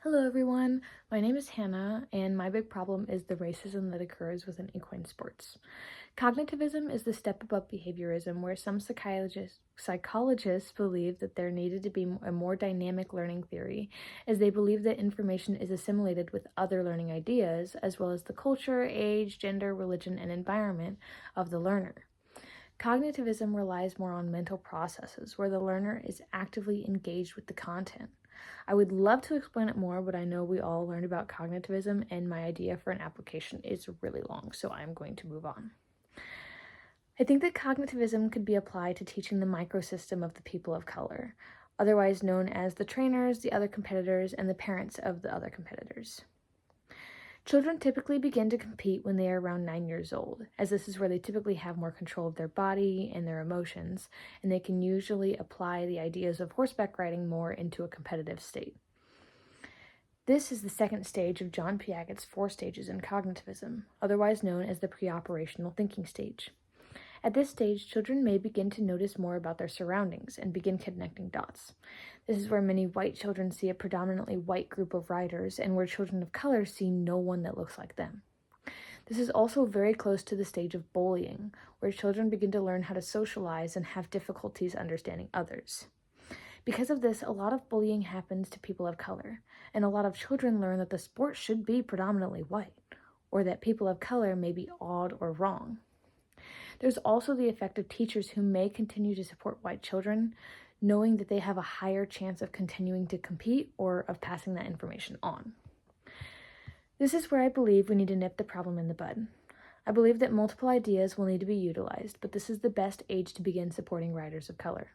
Hello everyone, my name is Hannah, and my big problem is the racism that occurs within equine sports. Cognitivism is the step above behaviorism, where some psychologists believe that there needed to be a more dynamic learning theory, as they believe that information is assimilated with other learning ideas, as well as the culture, age, gender, religion, and environment of the learner. Cognitivism relies more on mental processes, where the learner is actively engaged with the content. I would love to explain it more, but I know we all learned about cognitivism, and my idea for an application is really long, so I'm going to move on. I think that cognitivism could be applied to teaching the microsystem of the people of color, otherwise known as the trainers, the other competitors, and the parents of the other competitors. Children typically begin to compete when they are around 9 years old, as this is where they typically have more control of their body and their emotions, and they can usually apply the ideas of horseback riding more into a competitive state. This is the second stage of John Piaget's 4 stages in cognitivism, otherwise known as the pre-operational thinking stage. At this stage, children may begin to notice more about their surroundings and begin connecting dots. This is where many white children see a predominantly white group of riders, and where children of color see no one that looks like them. This is also very close to the stage of bullying, where children begin to learn how to socialize and have difficulties understanding others. Because of this, a lot of bullying happens to people of color, and a lot of children learn that the sport should be predominantly white, or that people of color may be odd or wrong. There's also the effect of teachers who may continue to support white children, knowing that they have a higher chance of continuing to compete or of passing that information on. This is where I believe we need to nip the problem in the bud. I believe that multiple ideas will need to be utilized, but this is the best age to begin supporting riders of color.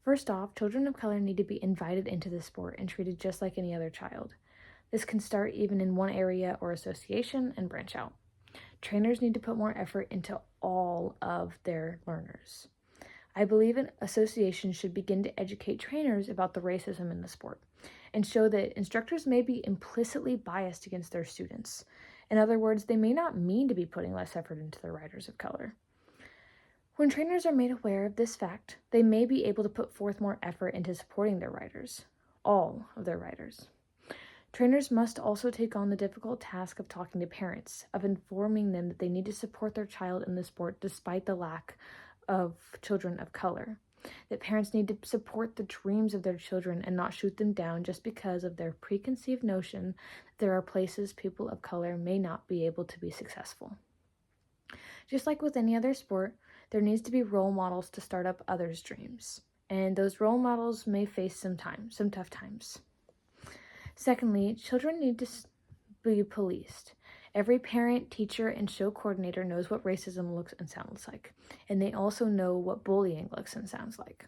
First off, children of color need to be invited into the sport and treated just like any other child. This can start even in one area or association and branch out. Trainers need to put more effort into all of their learners. I believe an association should begin to educate trainers about the racism in the sport and show that instructors may be implicitly biased against their students. In other words, they may not mean to be putting less effort into their riders of color. When trainers are made aware of this fact, they may be able to put forth more effort into supporting their riders, all of their riders. Trainers must also take on the difficult task of talking to parents, of informing them that they need to support their child in the sport despite the lack of children of color. That parents need to support the dreams of their children and not shoot them down just because of their preconceived notion that there are places people of color may not be able to be successful. Just like with any other sport, there needs to be role models to start up others' dreams, and those role models may face some tough times. Secondly, children need to be policed. Every parent, teacher, and show coordinator knows what racism looks and sounds like, and they also know what bullying looks and sounds like.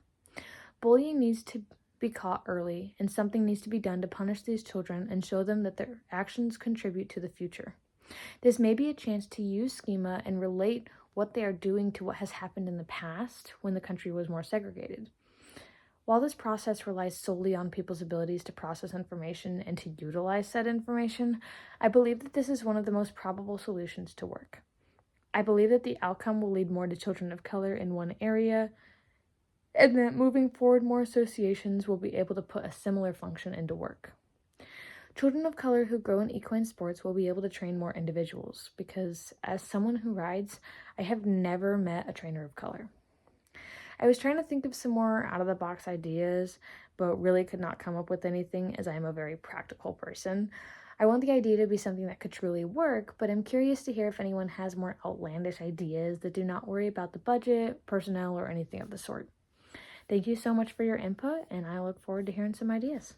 Bullying needs to be caught early, and something needs to be done to punish these children and show them that their actions contribute to the future. This may be a chance to use schema and relate what they are doing to what has happened in the past when the country was more segregated. While this process relies solely on people's abilities to process information and to utilize said information, I believe that this is one of the most probable solutions to work. I believe that the outcome will lead more to children of color in one area, and that moving forward, more associations will be able to put a similar function into work. Children of color who grow in equine sports will be able to train more individuals, because as someone who rides, I have never met a trainer of color. I was trying to think of some more out-of-the-box ideas, but really could not come up with anything as I am a very practical person. I want the idea to be something that could truly work, but I'm curious to hear if anyone has more outlandish ideas that do not worry about the budget, personnel, or anything of the sort. Thank you so much for your input, and I look forward to hearing some ideas.